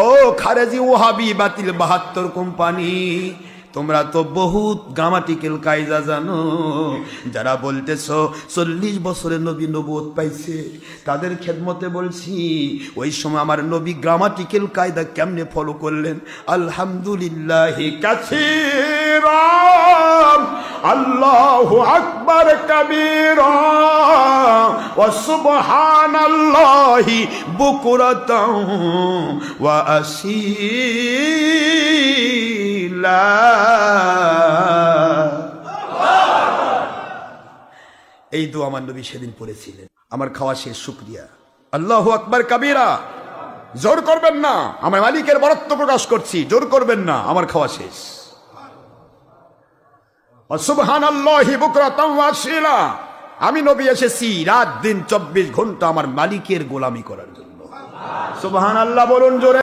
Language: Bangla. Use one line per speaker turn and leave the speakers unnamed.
ও খারেজি ওয়াহাবি বাতিল 72 কোম্পানি, তোমরা তো বহুত গ্রামাটিক্যাল কায়দা জানো। যারা বলতেছো 40 বছরের নবী নবুয়ত পাইছে, তাদের খেদমতে বলছি ওই সময় আমার নবী গ্রামাটিক্যাল কায়দা কেমনে ফলো করলেন। আলহামদুলিল্লাহ কাসীরা, আল্লাহু আকবার কাবীরা, ওয়া সুবহানাল্লাহি বুকরাতাও ওয়া আসীলা। এই দোয়া আমার নবী সেদিন পড়েছিলেন। আমার খাওয়া শেষ, শুকরিয়া। আল্লাহু আকবার কাবীরা, জোর করবেন না, আমার মালিকের বরত্ব প্রকাশ করছি, জোর করবেন না, আমার খাওয়া শেষ। সুবহানাল্লাহি বুকরাতাও ওয়া আসীলা, আমি নবী এসেছি রাত দিন 24 ঘন্টা আমার মালিকের গোলামি করার জন্য। সুবহানাল্লাহ বলুন জোরে।